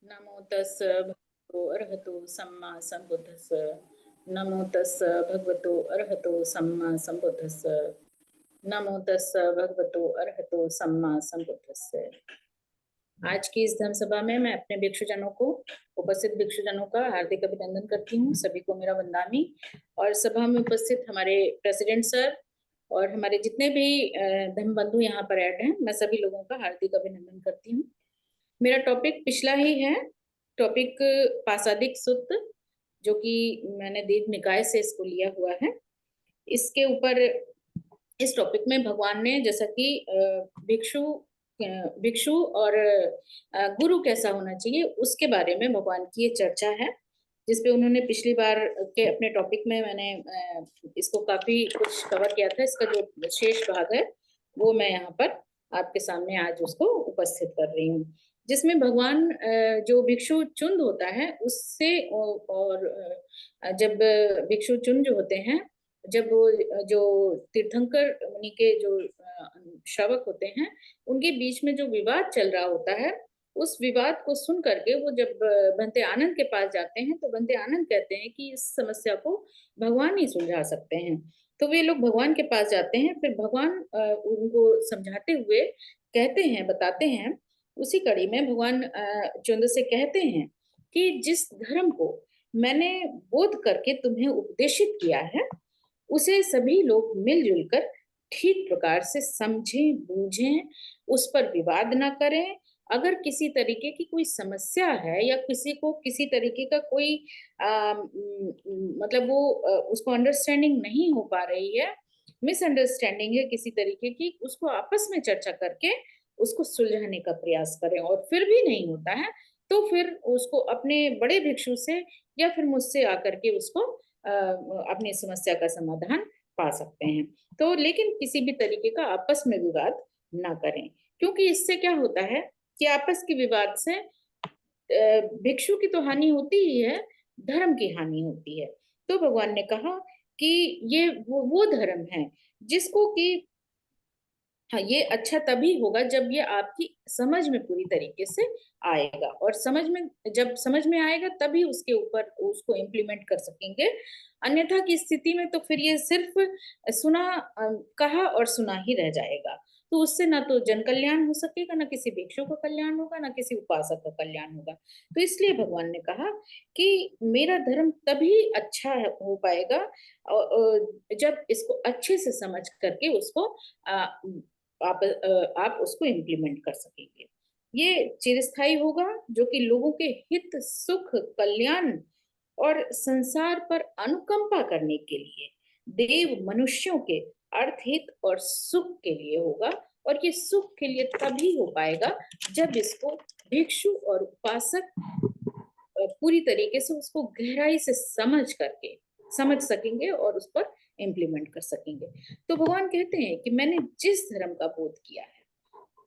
नमो तस् भगवतो अरहतो सम्मा संबुद्धस्स। नमो तस् भगवतो अरहतो सम्मा संबुद्धस्स। नमो तस् भगवतो अरहतो सम्मा संबुद्धस्स। आज की इस धर्म सभा में मैं अपने भिक्षुजनों को, उपस्थित भिक्षुजनों का हार्दिक अभिनंदन करती हूँ। सभी को मेरा वंदनामी। और सभा में उपस्थित हमारे प्रेसिडेंट सर और हमारे जितने भी धर्म बंधु यहाँ पर ऐड हैं, मैं सभी लोगों का हार्दिक अभिनंदन करती हूँ। मेरा टॉपिक पिछला ही है, टॉपिक पासादिक सूत्र, जो कि मैंने दीर्घ निकाय से इसको लिया हुआ है। इसके ऊपर इस टॉपिक में भगवान ने, जैसा कि भिक्षु भिक्षु और गुरु कैसा होना चाहिए, उसके बारे में भगवान की ये चर्चा है, जिसपे उन्होंने पिछली बार के अपने टॉपिक में मैंने इसको काफी कुछ कवर किया था। इसका जो शेष भाग है वो मैं यहाँ पर आपके सामने आज उसको उपस्थित कर रही हूँ, जिसमें भगवान जो भिक्षु चुंद होता है उससे और जब भिक्षु चुंद जो होते हैं, जब वो जो तीर्थंकर मुनि के जो श्रावक होते हैं, उनके बीच में जो विवाद चल रहा होता है, उस विवाद को सुन करके वो जब भंते आनंद के पास जाते हैं, तो भंते आनंद कहते हैं कि इस समस्या को भगवान ही सुलझा सकते हैं। तो वे लोग भगवान के पास जाते हैं, फिर भगवान उनको समझाते हुए कहते हैं, बताते हैं। उसी कड़ी में भगवान चंद्र से कहते हैं कि जिस धर्म को मैंने बोध करके तुम्हें उपदेशित किया है, उसे सभी लोग मिलजुल कर ठीक प्रकार से समझें, बूझें, उस पर विवाद ना करें। अगर किसी तरीके की कोई समस्या है या किसी को किसी तरीके का कोई मतलब वो उसको अंडरस्टैंडिंग नहीं हो पा रही है, मिसअंडरस्टैंडिंग है किसी तरीके की, उसको आपस में चर्चा करके उसको सुलझाने का प्रयास करें। और फिर भी नहीं होता है तो फिर उसको अपने बड़े भिक्षु से या फिर मुझसे आकर के उसको अपनी समस्या का समाधान पा सकते हैं। तो लेकिन किसी भी तरीके का आपस में विवाद ना करें, क्योंकि इससे क्या होता है कि आपस के विवाद से भिक्षु की तो हानि होती ही है, धर्म की हानि होती है। तो भगवान ने कहा कि ये वो धर्म है जिसको कि हाँ, ये अच्छा तभी होगा जब ये आपकी समझ में पूरी तरीके से आएगा, और समझ में जब समझ में आएगा तभी उसके ऊपर उसको इम्प्लीमेंट कर सकेंगे। अन्यथा की स्थिति में तो फिर ये सिर्फ सुना कहा और सुना ही रह जाएगा। तो उससे ना तो जन कल्याण हो सकेगा, ना किसी भिक्षु का कल्याण होगा, ना किसी उपासक का कल्याण होगा। तो इसलिए भगवान ने कहा कि मेरा धर्म तभी अच्छा हो पाएगा जब इसको अच्छे से समझ करके उसको आप उसको इम्प्लीमेंट कर सकेंगे। ये चिरस्थायी होगा, जो कि लोगों के हित, सुख, कल्याण और संसार पर अनुकंपा करने के लिए, देव मनुष्यों के अर्थ, हित और सुख के लिए होगा। और ये सुख के लिए तभी हो पाएगा जब इसको भिक्षु और उपासक पूरी तरीके से उसको गहराई से समझ सकेंगे और उस पर इम्प्लीमेंट कर सकेंगे। तो भगवान कहते हैं कि मैंने जिस धर्म का बोध किया है,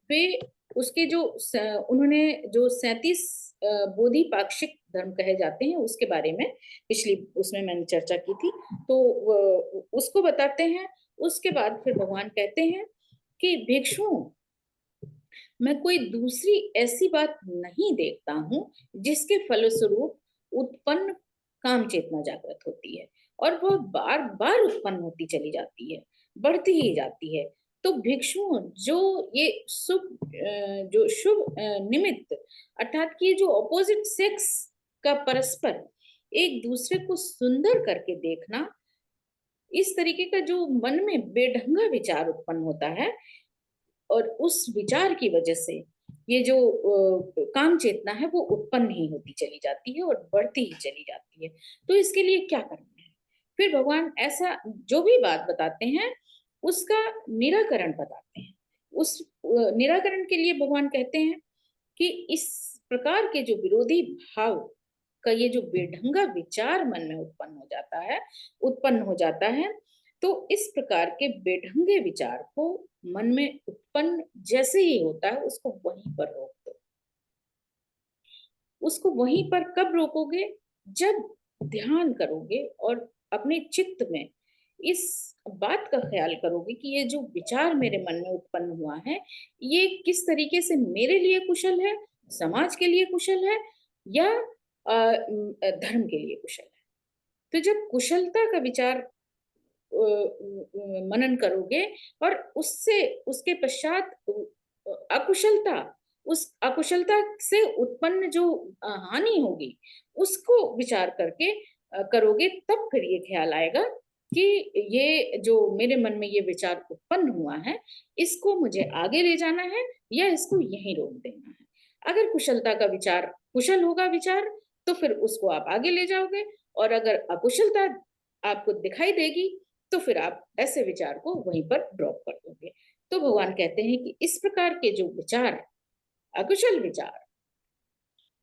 वे उसके जो उन्होंने जो 37 बोधि पाक्षिक धर्म कहे जाते हैं, उसके बारे में पिछली उसमें मैंने चर्चा की थी, तो उसको बताते हैं। उसके बाद फिर भगवान कहते हैं कि भिक्षुओं, मैं कोई दूसरी ऐसी बात नहीं देखता हूं जिसके फलस्वरूप उत्पन्न काम चेतना जागृत होती है और वह बार बार उत्पन्न होती चली जाती है, बढ़ती ही जाती है। तो भिक्षुओं, जो ये जो शुभ निमित्त, अर्थात कि जो ऑपोजिट सेक्स का परस्पर एक दूसरे को सुंदर करके देखना, इस तरीके का जो मन में बेढंगा विचार उत्पन्न होता है, और उस विचार की वजह से ये जो काम चेतना है वो उत्पन्न ही होती चली जाती है और बढ़ती ही चली जाती है। तो इसके लिए क्या करना है? फिर भगवान ऐसा जो भी बात बताते हैं उसका निराकरण बताते हैं। उस निराकरण के लिए भगवान कहते हैं कि इस प्रकार के जो विरोधी भाव का ये जो बेढंगा विचार मन में उत्पन्न हो जाता है, तो इस प्रकार के बेढंगे विचार को मन में उत्पन्न जैसे ही होता है, उसको वहीं पर रोक दो। उसको वहीं पर कब रोकोगे? जब ध्यान करोगे और अपने चित्त में इस बात का ख्याल करोगे कि ये जो विचार मेरे मन में उत्पन्न हुआ है, ये किस तरीके से मेरे लिए कुशल है, समाज के लिए कुशल है, या धर्म के लिए कुशल है। तो जब कुशलता का विचार मनन करोगे और उससे उसके पश्चात अकुशलता, उस अकुशलता से उत्पन्न जो हानि होगी उसको विचार करके करोगे, तब फिर ये ख्याल आएगा कि ये जो मेरे मन में ये विचार उत्पन्न हुआ है, इसको मुझे आगे ले जाना है या इसको यहीं रोक देना है। अगर कुशलता का विचार कुशल होगा विचार, तो फिर उसको आप आगे ले जाओगे, और अगर अकुशलता आपको दिखाई देगी तो फिर आप ऐसे विचार को वहीं पर ड्रॉप कर दोगे। तो भगवान कहते हैं कि इस प्रकार के जो विचार, अकुशल विचार,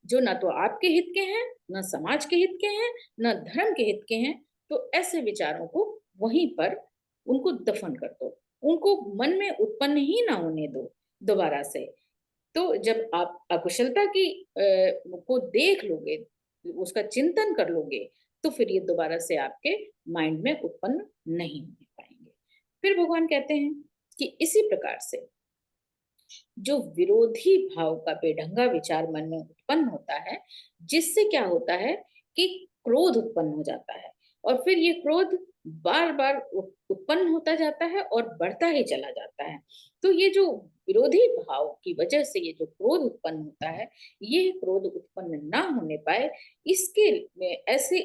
जो ना तो आपके हित के हैं, ना समाज के हित के हैं, ना धर्म के हित के हैं, तो ऐसे विचारों को वहीं पर उनको दफन कर दो, उनको मन में उत्पन्न ही ना होने दो दोबारा से। तो जब आप अकुशलता की को देख लोगे, उसका चिंतन कर लोगे, तो फिर ये दोबारा से आपके माइंड में उत्पन्न नहीं हो पाएंगे। फिर भगवान कहते हैं कि इसी प्रकार से जो विरोधी भाव का बेढंगा विचार मन में उत्पन्न होता है, जिससे क्या होता है कि क्रोध उत्पन्न हो जाता है, और फिर ये क्रोध बार बार उत्पन्न होता जाता है और बढ़ता ही चला जाता है। तो ये जो विरोधी भाव की वजह से ये जो क्रोध उत्पन्न होता है, ये क्रोध उत्पन्न ना होने पाए, इसके ऐसे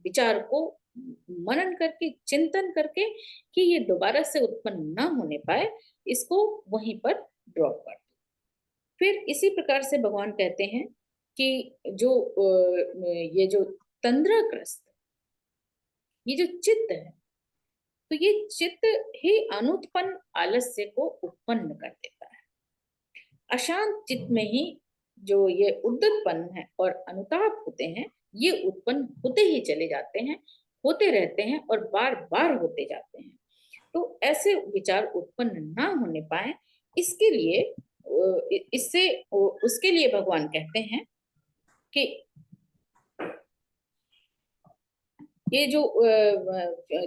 विचार को मनन करके, चिंतन करके, कि ये दोबारा से उत्पन्न ना होने पाए, इसको वहीं पर ड्रॉप कर दो। फिर इसी प्रकार से भगवान कहते हैं कि जो ये जो तंद्राग्रस्त, ये जो चित्त है, तो ये चित्त ही अनुत्पन्न आलस्य को उत्पन्न कर देता है। अशांत चित्त में ही जो ये उद्दतपन है और अनुताप होते हैं, ये उत्पन्न होते ही चले जाते हैं, होते रहते हैं और बार बार होते जाते हैं। तो ऐसे विचार उत्पन्न ना होने पाए, इसके लिए इससे उसके लिए भगवान कहते हैं कि ये जो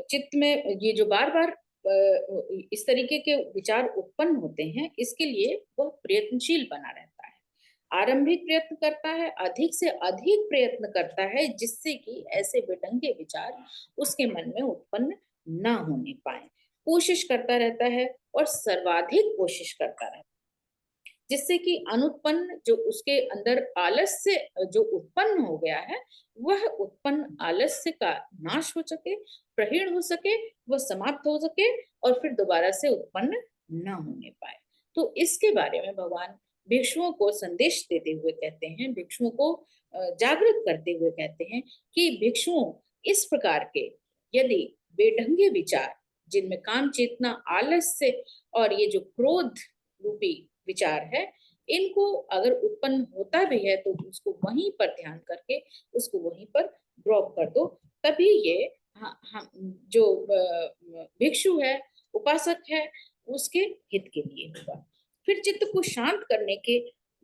चित्त में ये जो बार बार इस तरीके के विचार उत्पन्न होते हैं, इसके लिए वह प्रयत्नशील बना रहता है, आरंभिक प्रयत्न करता है, अधिक से अधिक प्रयत्न करता है, जिससे कि ऐसे बेढंगे विचार उसके मन में उत्पन्न ना होने पाए। कोशिश करता रहता है और सर्वाधिक कोशिश करता रहता है, जिससे कि अनुत्पन्न जो उसके अंदर आलस्य जो उत्पन्न हो गया है, वह उत्पन्न आलस्य का नाश हो सके, प्रहीण हो सके, वह समाप्त हो सके, और फिर दोबारा से उत्पन्न न होने पाए। तो इसके बारे में भगवान भिक्षुओं को संदेश देते हुए कहते हैं, भिक्षुओं को जागृत करते हुए कहते हैं कि भिक्षुओं, इस प्रकार के यदि बेढंगे विचार, जिनमें काम चेतना, आलस्य और ये जो क्रोध रूपी विचार है, इनको अगर उत्पन्न होता भी है तो उसको वहीं पर ध्यान करके उसको वहीं पर ड्रॉप कर दो, तभी ये हम जो भिक्षु है, उपासक है, उसके हित के लिए होगा। फिर चित्त को शांत करने के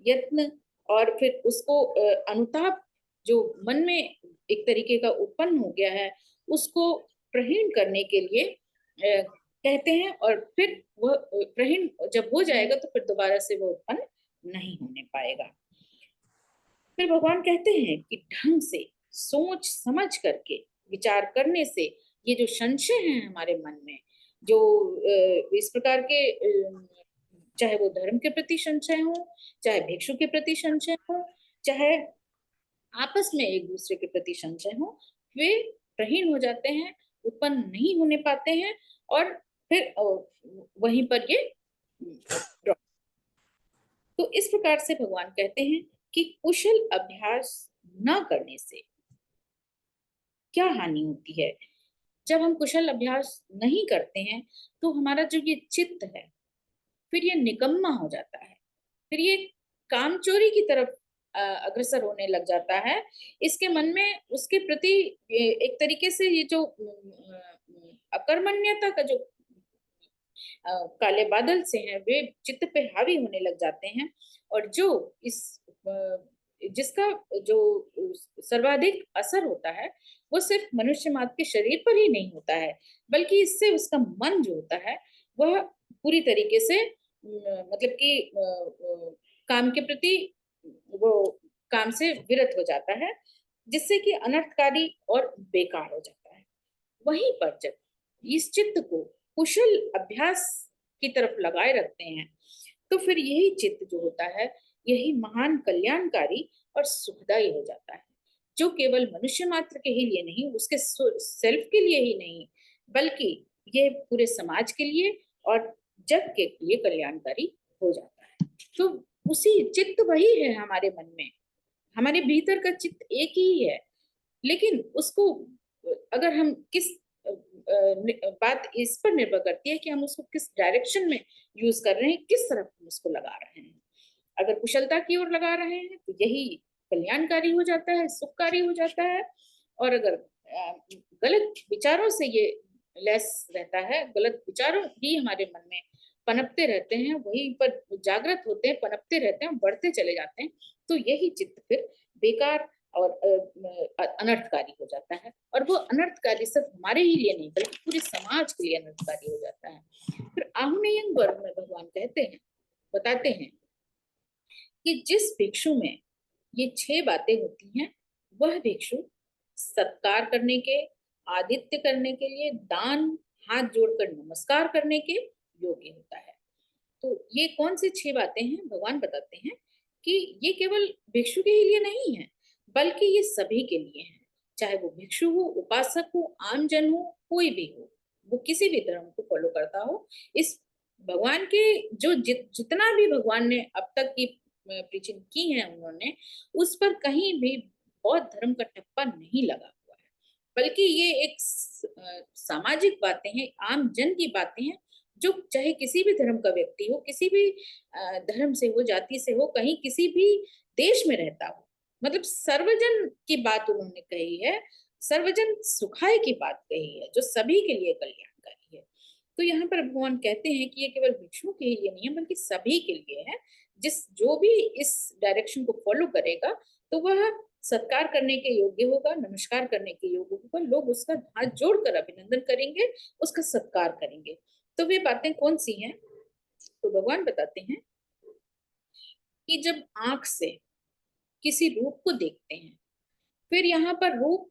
यत्न, और फिर उसको अनुताप जो मन में एक तरीके का उत्पन्न हो गया है, उसको प्रहीण करने के लिए कहते हैं, और फिर वह प्रहीण जब हो जाएगा तो फिर दोबारा से वो उत्पन्न नहीं होने पाएगा। फिर भगवान कहते हैं कि ढंग से सोच समझ करके विचार करने से ये जो संशय है हमारे मन में, जो इस प्रकार के चाहे वो धर्म के प्रति संशय हो, चाहे भिक्षु के प्रति संशय हो, चाहे आपस में एक दूसरे के प्रति संशय हो, वे प्रहीण हो जाते हैं, उत्पन्न नहीं होने पाते हैं, और फिर वहीं पर ये drop। तो इस प्रकार से भगवान कहते हैं कि कुशल अभ्यास न करने से क्या हानि होती है। जब हम कुशल अभ्यास नहीं करते हैं, तो हमारा जो ये चित्त है, फिर ये निकम्मा हो जाता है, फिर ये कामचोरी की तरफ अग्रसर होने लग जाता है। इसके मन में उसके प्रति एक तरीके से ये जो अकर्मण्यता का जो काले बादल से हैं, वे चित्त पे हावी होने लग जाते हैं, और जो इस जिसका जो सर्वाधिक असर होता है, वो सिर्फ मनुष्य मात्र के शरीर पर ही नहीं होता है, बल्कि इससे उसका मन जो होता है, वह पूरी तरीके से मतलब कि काम के प्रति वो काम से विरत हो जाता है, जिससे कि अनर्थकारी और बेकार हो जाता है। वहीं पर जब इस चित्त को कुशल अभ्यास की तरफ लगाए रखते हैं, तो फिर यही चित्त जो होता है, यही महान कल्याणकारी और सुखदायी हो जाता है, जो केवल मनुष्य मात्र के ही लिए नहीं, उसके सेल्फ के लिए ही नहीं, बल्कि ये पूरे समाज के लिए और जग के लिए कल्याणकारी हो जाता है। तो उसी चित्त वही है हमारे मन में, हमारे भीतर का चित्त एक ही है, लेकिन उसको अगर हम किस बात इस पर निर्भर करती है कि हम उसको किस डायरेक्शन में यूज कर रहे हैं, किस तरफ हम उसको लगा रहे हैं। अगर कुशलता की ओर लगा रहे हैं तो यही कल्याणकारी हो जाता है, सुखकारी हो जाता है। और अगर गलत विचारों से ये लेस रहता है, गलत विचारों ही हमारे मन में पनपते रहते हैं, वहीं पर जागृत होते हैं, पनपते रहते हैं, बढ़ते चले जाते हैं, तो यही चित्त फिर बेकार और अनर्थकारी हो जाता है। और वो अनर्थकारी सिर्फ हमारे ही लिए नहीं, बल्कि पूरे समाज के लिए अनर्थकारी हो जाता है। फिर आहुनेयन वर्ग में भगवान कहते हैं, बताते हैं कि जिस भिक्षु में ये 6 बातें होती हैं, वह भिक्षु सत्कार करने के, आदित्य करने के लिए, दान, हाथ जोड़कर नमस्कार करने के योग्य होता है। तो ये कौन सी 6 बातें हैं, भगवान बताते हैं कि ये केवल भिक्षु के ही लिए नहीं है, बल्कि ये सभी के लिए है। चाहे वो भिक्षु हो, उपासक हो, आम जन हो, कोई भी हो, वो किसी भी धर्म को फॉलो करता हो, इस भगवान के जो जितना भी भगवान ने अब तक की प्रीचिंग की है उन्होंने, उस पर कहीं भी बौद्ध धर्म का ठप्पा नहीं लगा हुआ है, बल्कि ये एक सामाजिक बातें हैं, आम जन की बातें हैं, जो चाहे किसी भी धर्म का व्यक्ति हो, किसी भी धर्म से हो, जाति से हो, कहीं किसी भी देश में रहता हो, मतलब सर्वजन की बात उन्होंने कही है, सर्वजन सुखाय की बात कही है, जो सभी के लिए कल्याणकारी है। तो यहाँ पर भगवान कहते हैं कि ये केवल भिक्षुओं के लिए नहीं है, बल्कि सभी के लिए है। जो भी इस डायरेक्शन को फॉलो करेगा, तो वह सत्कार करने के योग्य होगा, नमस्कार करने के योग्य होगा, लोग उसका हाथ जोड़कर अभिनंदन करेंगे, उसका सत्कार करेंगे। तो वे बातें कौन सी हैं? तो भगवान बताते हैं कि जब आंख से किसी रूप को देखते हैं, फिर यहाँ पर रूप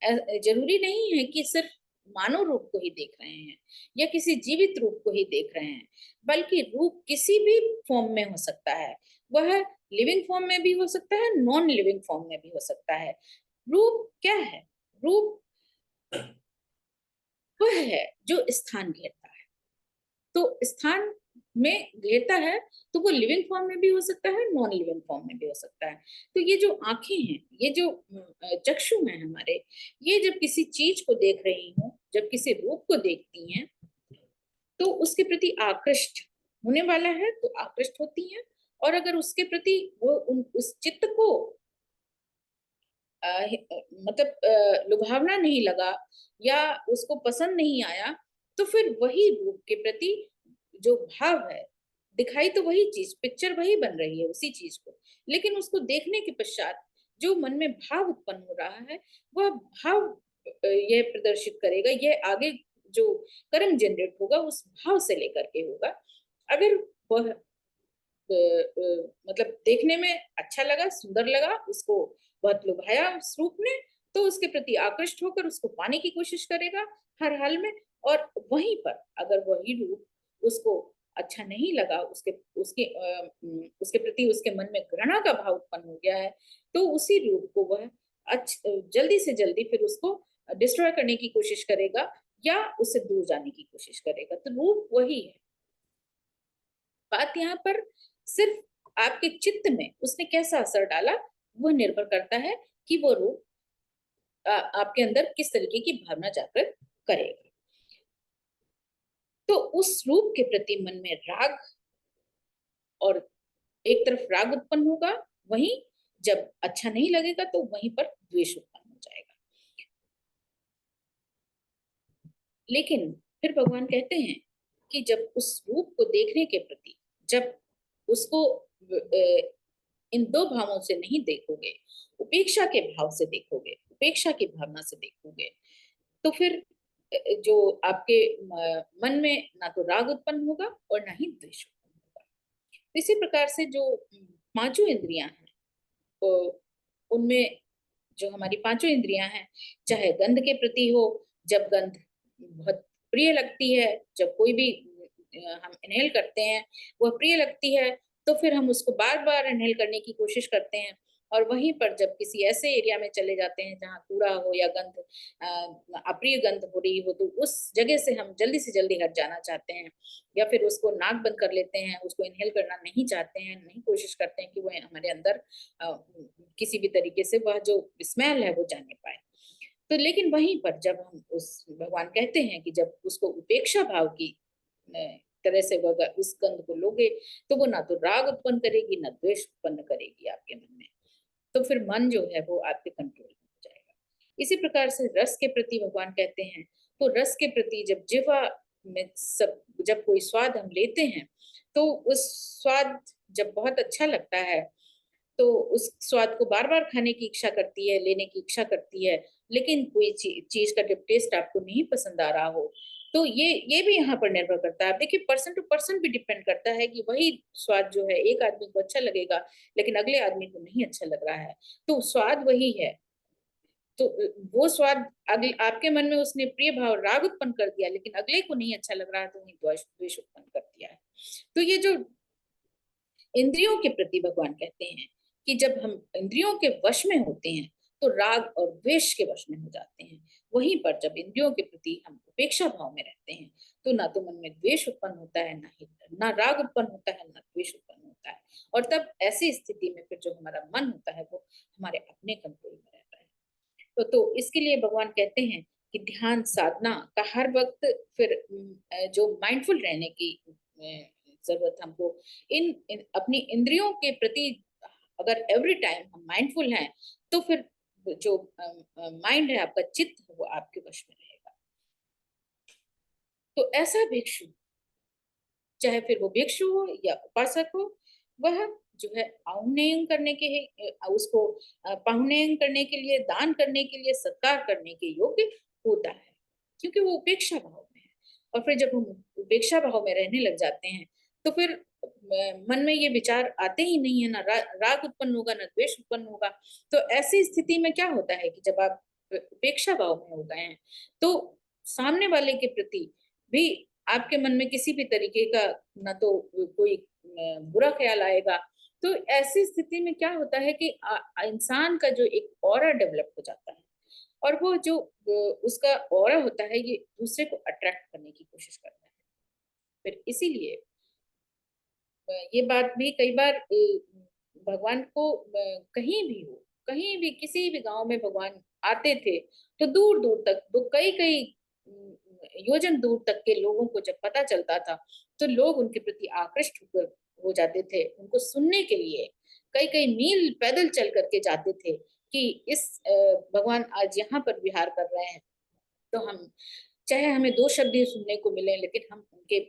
जरूरी नहीं है कि सिर्फ मानव रूप को ही देख रहे हैं या किसी जीवित रूप को ही देख रहे हैं, बल्कि रूप किसी भी फॉर्म में हो सकता है। वह लिविंग फॉर्म में भी हो सकता है, नॉन लिविंग फॉर्म में भी हो सकता है। रूप क्या है? रूप वह है जो स्थान घेरता है। तो स्थान में घेरता है, तो वो लिविंग फॉर्म में भी हो सकता है, नॉन लिविंग फॉर्म में भी हो सकता है। तो ये जो आंखें हैं, ये जो चक्षु हैं हमारे, ये जब किसी चीज को देख रही हूँ, जब किसी रूप को देखती हैं, तो उसके प्रति आकृष्ट होने वाला है तो आकृष्ट होती हैं। और अगर उसके प्रति वो उस चित्त को मतलब लुभावना नहीं लगा या उसको पसंद नहीं आया, तो फिर वही रूप के प्रति जो भाव है, दिखाई तो वही चीज, पिक्चर वही बन रही है उसी चीज को, लेकिन उसको देखने के पश्चात जो मन में भाव उत्पन्न हो रहा है, वह भाव यह प्रदर्शित करेगा, यह आगे जो कर्म जनरेट होगा उस भाव से लेकर के होगा। अगर वह मतलब देखने में अच्छा लगा, सुंदर लगा, उसको बहुत लुभाया उस रूप ने, तो उसके प्रति आकृष्ट होकर उसको पाने की कोशिश करेगा हर हाल में। और वहीं पर अगर वही रूप उसको अच्छा नहीं लगा, उसके प्रति उसके मन में घृणा का भाव उत्पन्न हो गया है, तो उसी रूप को वह जल्दी से जल्दी फिर उसको डिस्ट्रॉय करने की कोशिश करेगा या उससे दूर जाने की कोशिश करेगा। तो रूप वही है। बात यहाँ पर सिर्फ आपके चित्त में उसने कैसा असर डाला, वह निर्भर करता है कि वो रूप आपके अंदर किस तरीके की भावना जागृत करेगा। तो उस रूप के प्रति मन में राग, और एक तरफ राग उत्पन्न होगा, वहीं जब अच्छा नहीं लगेगा तो वहीं पर द्वेष उत्पन्न हो जाएगा। लेकिन फिर भगवान कहते हैं कि जब उस रूप को देखने के प्रति, जब उसको इन दो भावों से नहीं देखोगे, उपेक्षा के भाव से देखोगे, उपेक्षा की भावना से देखोगे, तो फिर जो आपके मन में ना तो राग उत्पन्न होगा और ना ही द्वेष उत्पन्न होगा। इसी प्रकार से जो पांचों इंद्रियां हैं, उनमें जो हमारी पांचों इंद्रियां हैं, चाहे गंध के प्रति हो, जब गंध बहुत प्रिय लगती है, जब कोई भी हम इनहेल करते हैं वह प्रिय लगती है, तो फिर हम उसको बार बार इनहेल करने की कोशिश करते हैं। और वहीं पर जब किसी ऐसे एरिया में चले जाते हैं जहाँ कूड़ा हो या गंध अप्रिय गंध हो रही हो, तो उस जगह से हम जल्दी से जल्दी हट जाना चाहते हैं, या फिर उसको नाक बंद कर लेते हैं, उसको इनहेल करना नहीं चाहते हैं, नहीं कोशिश करते हैं कि वो हमारे अंदर किसी भी तरीके से वह जो स्मेल है वो जाने पाए। तो लेकिन वहीं पर जब हम उस भगवान कहते हैं कि जब उसको उपेक्षा भाव की तरह से वह उस गंध को लोगे, तो वो ना तो राग उत्पन्न करेगी ना द्वेष उत्पन्न करेगी आपके मन में। तो फिर मन जो है वो आपके कंट्रोल में हो जाएगा। इसी प्रकार से रस के प्रति भगवान कहते हैं, तो रस के प्रति जब जिह्वा में सब जब कोई स्वाद हम लेते हैं, तो उस स्वाद जब बहुत अच्छा लगता है, तो उस स्वाद को बार बार खाने की इच्छा करती है, लेने की इच्छा करती है। लेकिन कोई चीज का जब टेस्ट आपको नहीं पसंद आ रहा हो, तो ये भी यहाँ पर निर्भर करता है। आप देखिए, पर्सन टू पर्सन भी डिपेंड करता है कि वही स्वाद जो है एक आदमी को अच्छा लगेगा, लेकिन अगले आदमी को नहीं अच्छा लग रहा है। तो स्वाद वही है, तो वो स्वाद अगले आपके मन में उसने प्रिय भाव राग उत्पन्न कर दिया, लेकिन अगले को नहीं अच्छा लग रहा है, तो वही द्वेष उत्पन्न कर दिया है। तो ये जो इंद्रियों के प्रति भगवान कहते हैं कि जब हम इंद्रियों के वश में होते हैं, तो राग और द्वेष के वश में हो जाते हैं। वहीं पर जब इंद्रियों के प्रति हम उपेक्षा भाव में रहते हैं, तो ना तो मन में द्वेष उत्पन्न होता है, ना राग उत्पन्न होता है, ना द्वेष उत्पन्न होता है। और तब ऐसी स्थिति में फिर जो हमारा मन होता है वो हमारे अपने कंट्रोल में रहता है। तो इसके लिए भगवान कहते हैं कि ध्यान साधना का हर वक्त फिर जो माइंडफुल रहने की जरूरत हमको इन अपनी इंद्रियों के प्रति, अगर एवरी टाइम हम माइंडफुल हैं, तो फिर जो माइंड है आपका, चित्त है, वो आपके वश में रहेगा। तो ऐसा भिक्षु, चाहे फिर वो भिक्षु हो या उपासक हो, वह जो है औन्नयन करने के उसको पाहुनयन करने के लिए, दान करने के लिए, सत्कार करने के योग्य होता है, क्योंकि वो उपेक्षा भाव में है। और फिर जब हम उपेक्षा भाव में रहने लग जाते हैं, तो फिर मन में ये विचार आते ही नहीं है, ना राग उत्पन्न होगा, ना द्वेष उत्पन्न होगा। तो ऐसी स्थिति में क्या होता है कि जब आप उपेक्षा भाव में हो गए हैं, तो सामने वाले के प्रति भी आपके मन में किसी भी तरीके का ना तो कोई बुरा ख्याल आएगा। तो ऐसी स्थिति में क्या होता है कि इंसान का जो एक ऑरा डेवलप हो जाता है, और वो जो उसका ऑरा होता है, ये दूसरे को अट्रैक्ट करने की कोशिश करता है। फिर इसीलिए ये बात भी कई बार भगवान को कहीं भी हो, कहीं भी किसी भी गांव में भगवान आते थे, तो दूर दूर तक, तो कई कई योजन दूर तक के लोगों को जब पता चलता था, तो लोग उनके प्रति आकृष्ट होकर हो जाते थे, उनको सुनने के लिए कई कई मील पैदल चल करके जाते थे कि इस भगवान आज यहाँ पर विहार कर रहे हैं, तो हम चाहे हमें दो शब्द ही सुनने को मिले, लेकिन हम उनके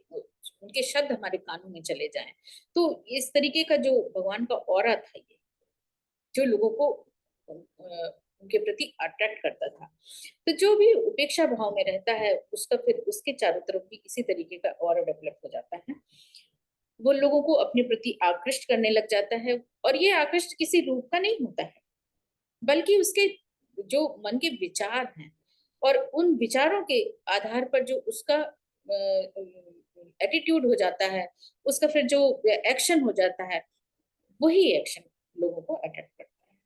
उनके शब्द हमारे कानों में चले जाएं। तो इस तरीके का जो भगवान का ऑरा था, ये जो लोगों को उनके प्रति अट्रैक्ट करता था। तो जो भी उपेक्षा भाव में रहता है, उसका फिर उसके चारों तरफ भी इसी तरीके का ऑरा डेवलप हो जाता है। वो लोगों को अपने प्रति आकृष्ट करने लग जाता है, और ये आकृष्ट किसी रूप का नहीं होता है, बल्कि उसके जो मन के विचार हैं, और उन विचारों के आधार पर जो उसका एटीट्यूड हो जाता है, उसका फिर जो एक्शन हो जाता है, वही एक्शन लोगों को अट्रैक्ट करता है।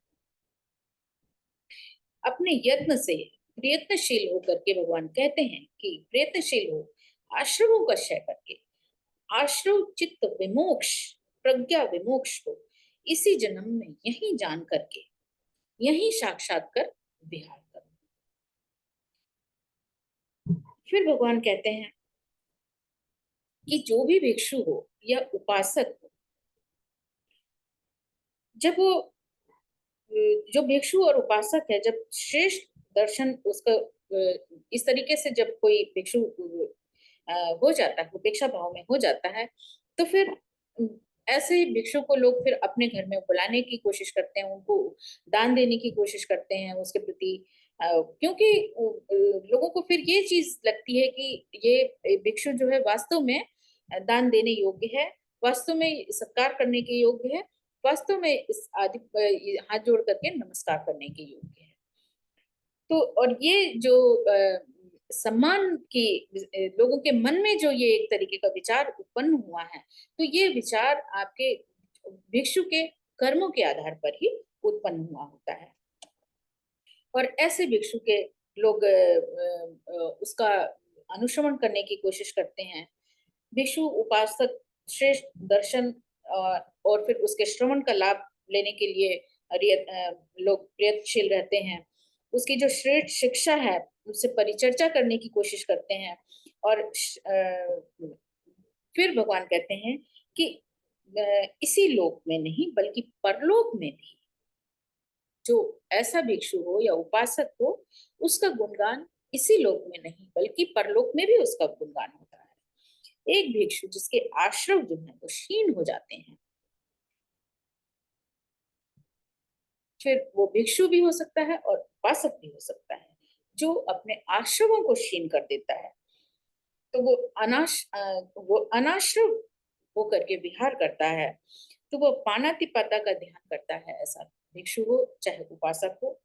अपने यत्न से प्रयत्नशील होकर के भगवान कहते हैं कि प्रयत्नशील हो, आश्रमों का क्षय करके, आश्रव चित्त विमोक्ष, प्रज्ञा विमोक्ष को इसी जन्म में यही जान करके, यही साक्षात कर विहार करो। फिर भगवान कहते हैं कि जो भी भिक्षु हो या उपासक हो, जब वो जो भिक्षु और उपासक है, जब श्रेष्ठ दर्शन उसका इस तरीके से जब कोई भिक्षु हो जाता है, उपेक्षा भाव में हो जाता है, तो फिर ऐसे भिक्षु को लोग फिर अपने घर में बुलाने की कोशिश करते हैं, उनको दान देने की कोशिश करते हैं उसके प्रति, क्योंकि लोगों को फिर ये चीज लगती है कि ये भिक्षु जो है वास्तव में दान देने योग्य है, वास्तव में सत्कार करने के योग्य है, वास्तव में इस आदि हाथ जोड़ करके नमस्कार करने के योग्य है। तो और ये जो सम्मान की लोगों के मन में जो ये एक तरीके का विचार उत्पन्न हुआ है, तो ये विचार आपके भिक्षु के कर्मों के आधार पर ही उत्पन्न हुआ होता है। और ऐसे भिक्षु के लोग उसका अनुश्रवण करने की कोशिश करते हैं। भिक्षु उपासक श्रेष्ठ दर्शन और फिर उसके श्रवण का लाभ लेने के लिए लोग प्रयत्नशील रहते हैं। उसकी जो श्रेष्ठ शिक्षा है उससे परिचर्चा करने की कोशिश करते हैं। और फिर भगवान कहते हैं कि इसी लोक में नहीं बल्कि परलोक में भी जो ऐसा भिक्षु हो या उपासक हो, उसका गुणगान इसी लोक में नहीं बल्कि परलोक में भी उसका गुणगान होता है। एक भिक्षु जिसके आश्रम जो है वो क्षीण हो जाते हैं, फिर वो भिक्षु भी हो सकता है और उपासक भी हो सकता है, जो अपने आश्रमों को क्षीण कर देता है, तो वो अनाश्रम होकर के विहार करता है, तो वो पानातिपाता का ध्यान करता है। ऐसा भिक्षु हो चाहे उपासक हो,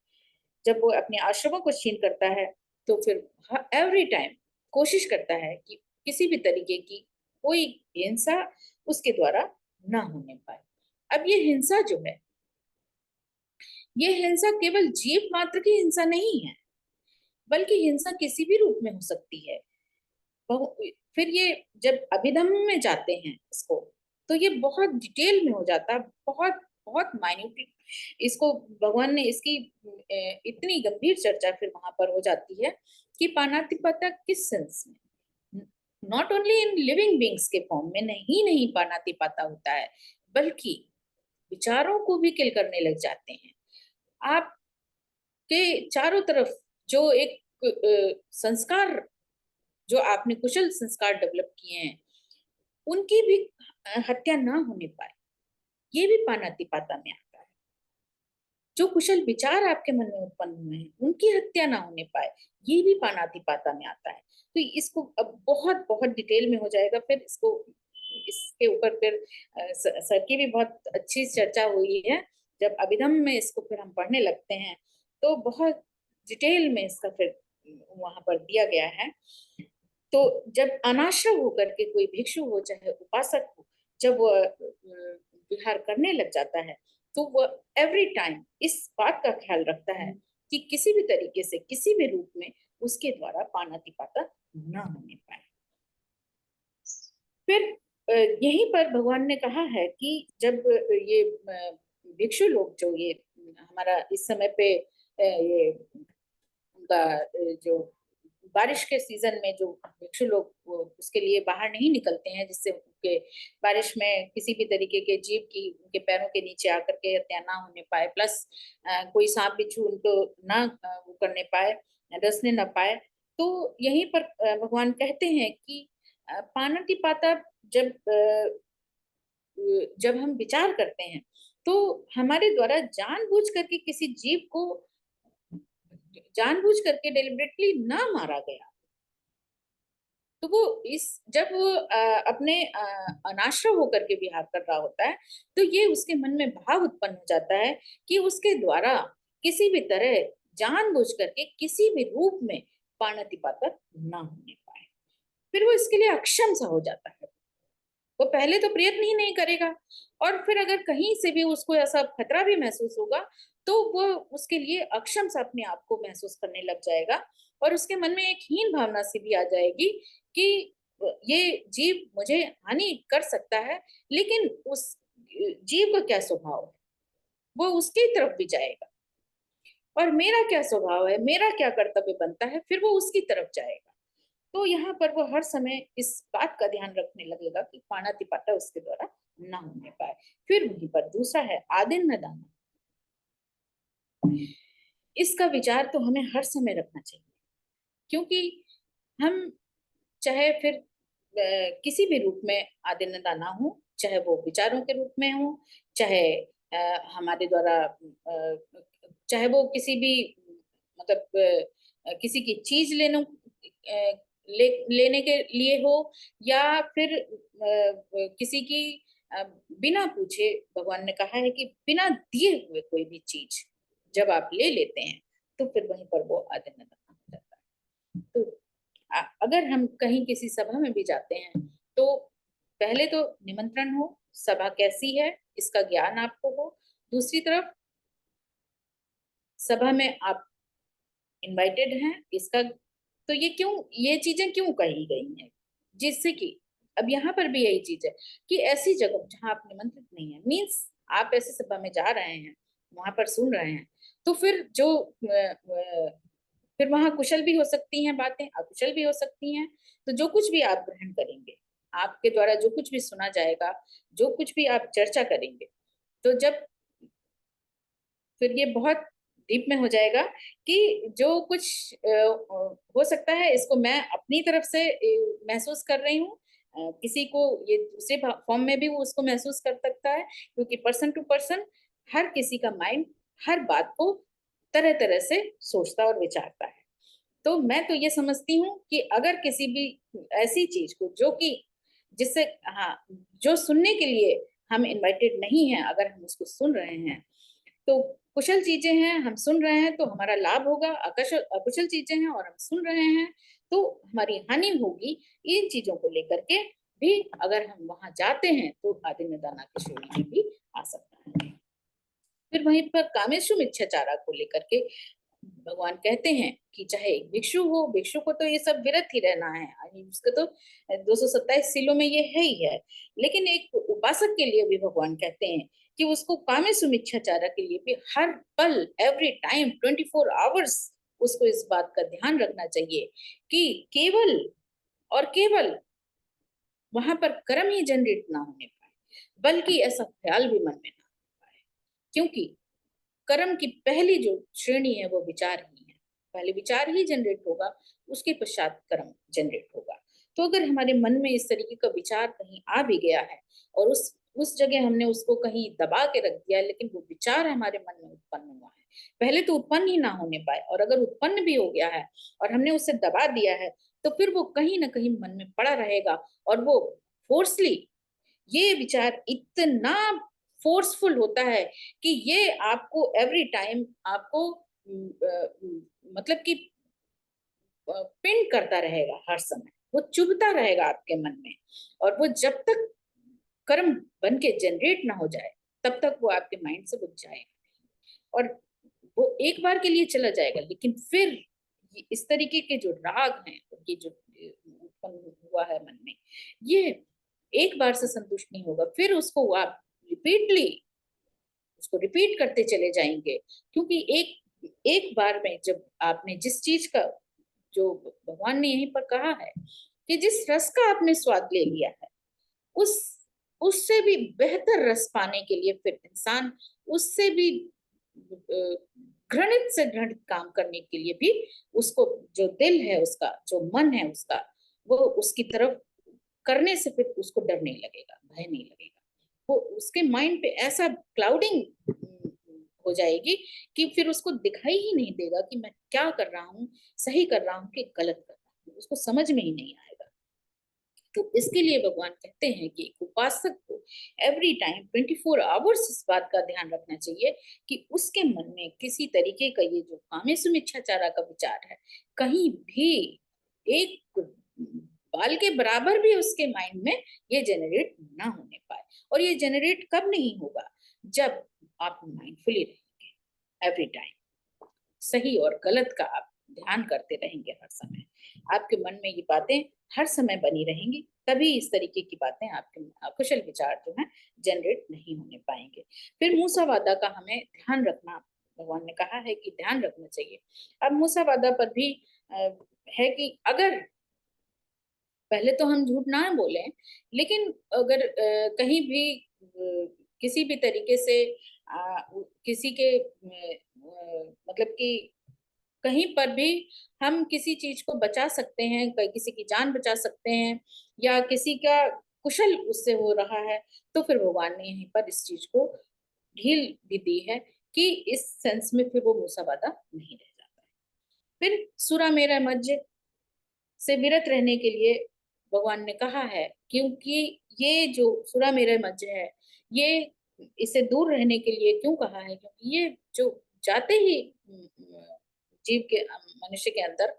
जब वो अपने आश्रमों को क्षीण करता है तो फिर एवरी टाइम कोशिश करता है कि किसी भी तरीके की कोई हिंसा उसके द्वारा ना होने पाए। अब ये हिंसा जो है, ये हिंसा केवल जीव मात्र की हिंसा नहीं है, बल्कि हिंसा किसी भी रूप में हो सकती है। फिर ये जब अभिधम्म में जाते हैं इसको, तो ये बहुत डिटेल में हो जाता है, बहुत बहुत माइन्यूटली इसको भगवान ने इसकी इतनी गंभीर चर्चा फिर वहां पर हो जाती है कि पानातिपाता किस सेंस में, not only in living beings के फॉर्म में नहीं पानातिपाता होता है, बल्कि विचारों को भी किल करने लग जाते हैं। आपके चारों तरफ जो एक संस्कार, जो आपने कुशल संस्कार डेवलप किए हैं, उनकी भी हत्या ना होने पाए, ये भी पानातिपाता में आता है। जो कुशल विचार आपके मन में उत्पन्न हुए हैं, उनकी हत्या ना होने पाए, ये भी पानातिपाता में आता है। तो इसको अब बहुत बहुत डिटेल में हो जाएगा, फिर इसको इसके ऊपर फिर सर की भी बहुत अच्छी चर्चा हुई है। जब अभिधम में इसको फिर हम पढ़ने लगते हैं तो बहुत डिटेल में इसका फिर वहां पर दिया गया है। तो जब अनाश्रय होकर के कोई भिक्षु हो चाहे उपासक हो, जब वह विहार करने लग जाता है, तो वह एवरी टाइम इस बात का ख्याल रखता है कि किसी भी तरीके से किसी भी रूप में उसके द्वारा पानातिपाता न होने पाए। फिर यहीं पर भगवान ने कहा है कि जब ये भिक्षु लोग जो ये हमारा इस समय पे ये उनका जो बारिश के सीजन में जो भिक्षु लोग उसके लिए बाहर नहीं निकलते हैं, जिससे उनके बारिश में किसी भी तरीके के जीव की उनके पैरों के नीचे आकर के हत्या ना होने पाए, प्लस कोई सांप बिच्छू उनको ना वो करने पाए, डसने ना पाए। तो यहीं पर भगवान कहते हैं कि पानातिपाता जब जब हम विचार करते हैं तो हमारे द्वारा जानबूझ करके किसी जीव को जानबूझ करके डेलिबरेटली ना मारा गया, तो वो इस जब वो अपने अनाश्रय होकर के विहार कर रहा होता है, तो ये उसके मन में भाव उत्पन्न हो जाता है कि उसके द्वारा किसी भी तरह जानबूझ करके किसी भी रूप में पानातिपाता ना होने पाए। फिर वो इसके लिए अक्षम सा हो जाता है। वो पहले तो प्रयत्न ही नहीं करेगा, और फिर अगर कहीं से भी उसको ऐसा खतरा भी महसूस होगा तो वो उसके लिए अक्षम सा अपने आप को महसूस करने लग जाएगा, और उसके मन में एक हीन भावना सी भी आ जाएगी कि ये जीव मुझे हानि कर सकता है, लेकिन उस जीव का क्या स्वभाव है, वो उसकी तरफ भी जाएगा, और मेरा क्या स्वभाव है, मेरा क्या कर्तव्य बनता है, फिर वो उसकी तरफ जाएगा। तो यहाँ पर वो हर समय इस बात का ध्यान रखने लगेगा कि पानातिपाता उसके द्वारा ना होने पाए। फिर वहीं पर दूसरा है आदिन्न दान। इसका विचार तो हमें हर समय रखना चाहिए, क्योंकि हम चाहे फिर किसी भी रूप में आदिन्न दाना हो, चाहे वो विचारों के रूप में हो, चाहे हमारे द्वारा चाहे वो किसी भी मतलब किसी की चीज लेने के लिए हो, या फिर किसी की बिना पूछे भगवान ने कहा है कि बिना दिए हुए कोई भी चीज जब आप ले लेते हैं तो फिर वहीं पर वो आदिन्य दान हो जाता है। तो अगर हम कहीं किसी सभा में भी जाते हैं तो पहले तो निमंत्रण हो, सभा कैसी है इसका ज्ञान आपको हो। दूसरी तरफ सभा में आप इनवाइटेड हैं इसका, तो ये चीजें क्यों कही गई हैं, जिससे कि अब यहाँ पर भी यही चीज है कि ऐसी जगह जहां आप निमंत्रित नहीं है, मीन्स आप ऐसी सभा में जा रहे हैं, वहां पर सुन रहे हैं, तो फिर फिर वहां कुशल भी हो सकती हैं बातें, अकुशल भी हो सकती हैं। तो जो कुछ भी आप ग्रहण करेंगे, आपके द्वारा जो कुछ भी सुना जाएगा, जो कुछ भी आप चर्चा करेंगे, तो जब फिर ये बहुत डीप में हो जाएगा कि जो कुछ हो सकता है इसको मैं अपनी तरफ से महसूस कर रही हूँ, किसी को ये दूसरे फॉर्म में भी वो उसको महसूस कर सकता है, क्योंकि पर्सन टू पर्सन हर किसी का माइंड हर बात को तरह तरह से सोचता और विचारता है। तो मैं तो ये समझती हूँ कि अगर किसी भी ऐसी चीज को जो कि जिससे, हाँ, जो सुनने के लिए हम इनवाइटेड नहीं है, अगर हम उसको सुन रहे हैं तो कुशल चीजें हैं, हम सुन रहे हैं तो हमारा लाभ होगा, अकुशल अकुशल चीजें हैं और हम सुन रहे हैं तो हमारी हानि होगी। इन चीजों को लेकर के भी अगर हम वहां जाते हैं तो आदिन्य दाना की श्रेणी में भी आ सकता है। फिर वहीं पर कामेशु मिच्छाचारा को लेकर के भगवान कहते हैं कि चाहे एक भिक्षु हो, भिक्षु को तो ये सब विरत ही रहना है, उसका तो 227 सीलों में ये है ही है। लेकिन एक उपासक के लिए भी भगवान कहते हैं कि उसको कामेशु मिच्छाचारा के लिए भी हर पल, एवरी टाइम, 24 आवर्स उसको इस बात का ध्यान रखना चाहिए कि केवल और केवल वहां पर कर्म ही जनरेट ना होने पाए, बल्कि ऐसा ख्याल भी मन में ना पाए, क्योंकि कर्म की पहली जो श्रेणी है वो विचार ही है। पहले विचार ही जनरेट होगा, उसके पश्चात कर्म जनरेट होगा। तो अगर हमारे मन में इस तरीके का विचार कहीं आ भी गया है और उस जगह हमने उसको कहीं दबा के रख दिया है, लेकिन वो विचार हमारे मन में उत्पन्न हुआ है, पहले तो उत्पन्न ही ना होने पाए, और अगर उत्पन्न भी हो गया है और हमने उसे दबा दिया है तो फिर वो कहीं ना कहीं मन में पड़ा रहेगा, और वो फोर्सली, ये विचार इतना फोर्सफुल होता है कि ये आपको एवरी टाइम आपको मतलब कि पिन करता रहेगा, हर समय वो चुभता रहेगा आपके मन में, और वो जब तक कर्म बन के जनरेट ना हो जाए तब तक वो आपके माइंड से बुझ जाएगा, और वो एक बार के लिए चला जाएगा, लेकिन फिर इस तरीके के जो राग हैं, ये जो उत्पन्न हुआ है मन में, ये एक बार से संतुष्ट नहीं होगा, फिर उसको आप रिपीटली उसको रिपीट करते चले जाएंगे, क्योंकि एक एक बार में जब आपने जिस चीज का, जो भगवान ने यहीं पर कहा है कि जिस रस का आपने स्वाद ले लिया है, उस उससे भी बेहतर रस पाने के लिए फिर इंसान उससे भी घृणित से घृणित काम करने के लिए भी उसको, जो दिल है उसका, जो मन है उसका, वो उसकी तरफ करने से फिर उसको डर नहीं लगेगा, भय नहीं लगेगा, वो उसके माइंड पे ऐसा क्लाउडिंग हो जाएगी कि फिर उसको दिखाई ही नहीं देगा कि मैं क्या कर रहा हूँ, सही कर रहा हूँ कि गलत कर रहा हूँ, उसको समझ में ही नहीं आएगा। तो इसके लिए भगवान कहते हैं कि एक उपासक को एवरी टाइम 24 आवर्स इस बात का ध्यान रखना चाहिए कि उसके मन में किसी तरीके का ये जो कामेसु मिच्छाचारा का विचार है, कहीं भी एक बाल के बराबर भी उसके माइंड में ये जनरेट ना होने पाए। और ये जनरेट कब नहीं होगा, जब आप माइंडफुली रहेंगे, एवरी टाइम सही और गलत का आप ध्यान करते रहेंगे, हर समय आपके मन में ये बातें हर समय बनी रहेंगी, तभी इस तरीके की बातें आपके कुशल विचार जो है जनरेट नहीं होने पाएंगे। फिर मूसावादा का हमें ध्यान रखना, भगवान ने कहा है कि ध्यान रखना चाहिए। अब मूसावादा पर भी है कि अगर पहले तो हम झूठ ना बोलें, लेकिन अगर कहीं भी किसी भी तरीके से किसी के मतलब कि कहीं पर भी हम किसी चीज को बचा सकते हैं, किसी की जान बचा सकते हैं, या किसी का कुशल उससे हो रहा है, तो फिर भगवान ने यहीं पर इस चीज को ढील भी दी है कि इस सेंस में फिर वो मूसावादा नहीं रह जाता है। फिर सूरा मेरा मज्ज से विरत रहने के लिए भगवान ने कहा है, क्योंकि ये जो सूरा मेरे मध्य है, ये इसे दूर रहने के लिए क्यों कहा है, क्योंकि ये जो जाते ही जीव के मनुष्य के अंदर,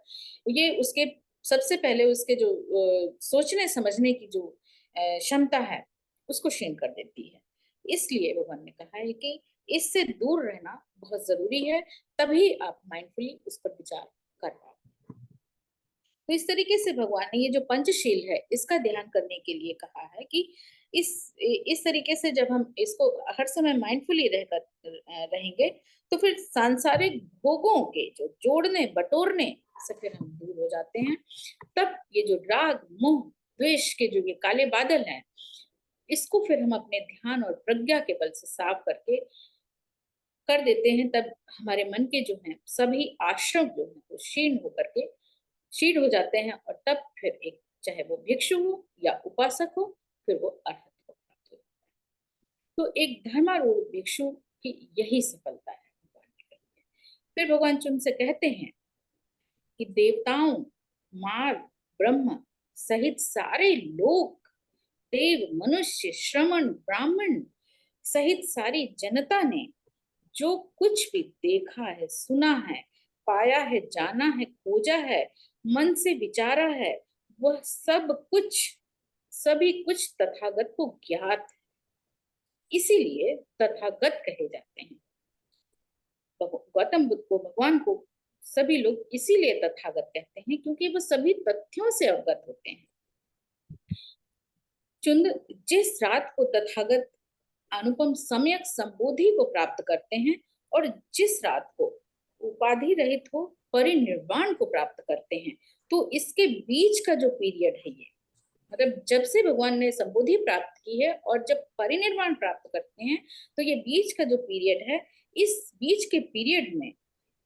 ये उसके सबसे पहले उसके जो सोचने समझने की जो क्षमता है, उसको क्षीण कर देती है। इसलिए भगवान ने कहा है कि इससे दूर रहना बहुत जरूरी है, तभी आप माइंडफुली उस पर विचार कर पाओ। तो इस तरीके से भगवान ने ये जो पंचशील है, इसका ध्यान करने के लिए कहा है कि इस तरीके से जब हम इसको हर समय माइंडफुली रहकर रहेंगे, तो फिर सांसारिक भोगों के जो जोड़ने बटोरने से फिर हम दूर हो जाते हैं। तब ये जो राग मोह द्वेष के जो ये काले बादल हैं, इसको फिर हम अपने ध्यान और प्रज्ञा के बल से साफ करके कर देते हैं। तब हमारे मन के जो हैं सभी आश्रम जो है वो क्षीण होकर के क्षीण हो जाते हैं, और तब फिर एक, चाहे वो भिक्षु हो या उपासक हो, फिर वो अरहत को प्राप्त हो। तो एक धर्मारूढ़ भिक्षु की यही सफलता है भगवान की तरफ से। फिर भगवान चुन से कहते हैं कि देवताओं, मार, ब्रह्म सहित सारे लोग, देव, मनुष्य, श्रमण, ब्राह्मण सहित सारी जनता ने जो कुछ भी देखा है, सुना है, पाया है, जाना है, खोजा है, मन से विचारा है, वह सब कुछ, सभी कुछ तथागत को ज्ञात है। इसीलिए तथागत कहे जाते हैं। गौतम बुद्ध को, भगवान को सभी लोग इसीलिए तथागत कहते हैं, क्योंकि वो सभी तथ्यों से अवगत होते हैं। चुंद जिस रात को तथागत अनुपम सम्यक संबोधि को प्राप्त करते हैं, और जिस रात को उपाधि रहित हो परिनिर्वाण को प्राप्त करते हैं, तो इसके बीच का जो पीरियड है, ये मतलब जब से भगवान ने संबोधि प्राप्त की है और जब परिनिर्वाण प्राप्त करते हैं, तो ये बीच का जो पीरियड है, इस बीच के पीरियड में,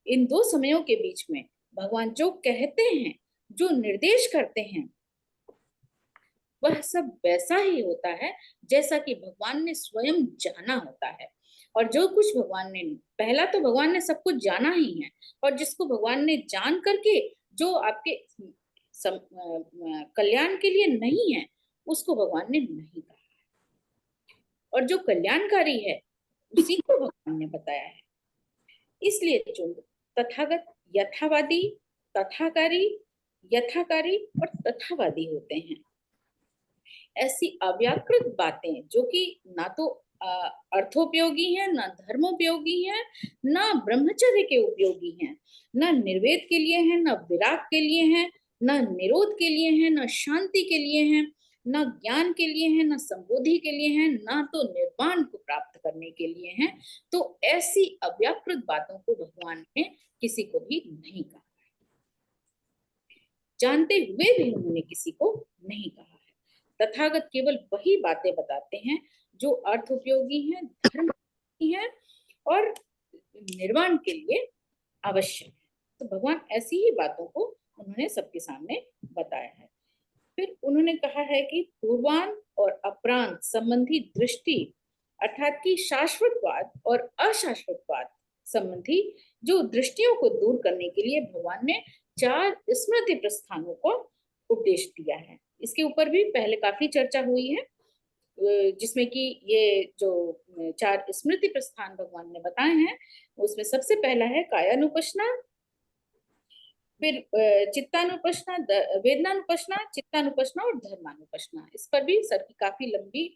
इन दो समयों के बीच में भगवान जो कहते हैं, जो निर्देश करते हैं, वह सब वैसा ही होता है जैसा कि भगवान ने स्वयं जाना होता है। और जो कुछ भगवान ने, पहला तो भगवान ने सब कुछ जाना ही है, और जिसको भगवान ने जान करके जो आपके कल्याण के लिए नहीं है, उसको भगवान ने नहीं कहा, और जो कल्याणकारी है उसी को भगवान ने बताया है। इसलिए जो तथागत यथावादी, तथाकारी, यथाकारी और तथावादी होते हैं। ऐसी अव्याकृत बातें जो कि ना तो अर्थोपयोगी है, ना धर्मोपयोगी है, ना ब्रह्मचर्य के उपयोगी हैं, ना निर्वेद के लिए है, ना विराग के लिए है, ना निरोध के लिए है, ना शांति के लिए है, ना ज्ञान के लिए है, ना संबोधि के लिए है, ना तो निर्वाण को प्राप्त करने के लिए है। तो ऐसी अव्याकृत बातों को भगवान ने किसी को भी नहीं कहा, जानते हुए भी उन्होंने किसी को नहीं कहा है। तथागत केवल वही बातें बताते हैं जो अर्थ उपयोगी हैं, धर्म की हैं और निर्वाण के लिए आवश्यक है। तो भगवान ऐसी ही बातों को उन्होंने सबके सामने बताया है। फिर उन्होंने कहा है कि पूर्वांत और अपरांत संबंधी दृष्टि, अर्थात कि शाश्वतवाद और अशाश्वतवाद संबंधी जो दृष्टियों को दूर करने के लिए भगवान ने 4 स्मृति प्रस्थानों को उपदेश दिया है। इसके ऊपर भी पहले काफी चर्चा हुई है, जिसमें कि ये जो 4 स्मृति प्रस्थान भगवान ने बताए हैं, उसमें सबसे पहला है कायानुपश्ना, फिर चित्तानुपश्ना, वेदनानुपश्ना, चित्तानुपश्ना और धर्मानुपश्ना। इस पर भी सर की काफी लंबी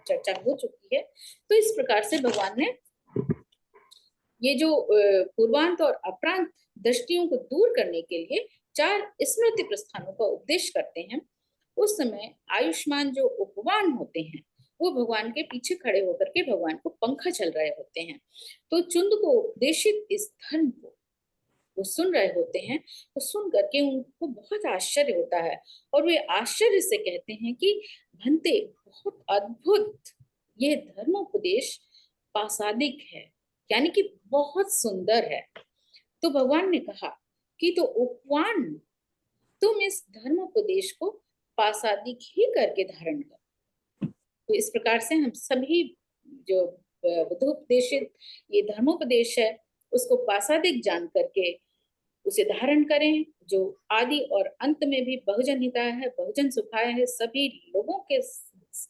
चर्चा हो चुकी है। तो इस प्रकार से भगवान ने ये जो पूर्वांत और अपरांत दृष्टियों को दूर करने के लिए 4 स्मृति प्रस्थानों का उपदेश करते हैं। उस समय आयुष्मान जो उपवान होते हैं, वो भगवान के पीछे खड़े होकर के भगवान को पंखा चल रहे होते हैं। तो चुंद को उपदेशित इस धर्म को वो सुन रहे होते हैं, तो सुन करके उनको बहुत आश्चर्य होता है, और वे आश्चर्य से कहते हैं कि भंते, बहुत अद्भुत ये धर्मोपदेश पासादिक है, यानी कि बहुत सुंदर है। तो भगवान ने कहा कि तो उपवान, तुम इस धर्मोपदेश को पासादिक ही करके धारण करो। तो इस प्रकार से हम सभी जो बुद्धोपदेशित ये धर्मोपदेश है, उसको पासादिक जान करके उसे धारण करें, जो आदि और अंत में भी बहुजन हिताय है, बहुजन सुखाय है, सभी लोगों के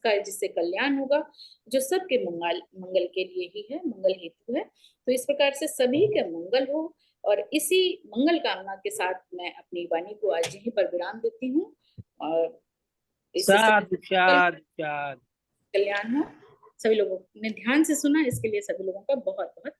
का जिससे कल्याण होगा, जो सबके मंगल मंगल के लिए ही है, मंगल हेतु है। तो इस प्रकार से सभी के मंगल हो, और इसी मंगल कामना के साथ मैं अपनी वाणी को आज यहीं पर विराम देती हूँ, और इससे साधु कल साधु साधु। कल्याण हो। सभी लोगों ने ध्यान से सुना, इसके लिए सभी लोगों का बहुत बहुत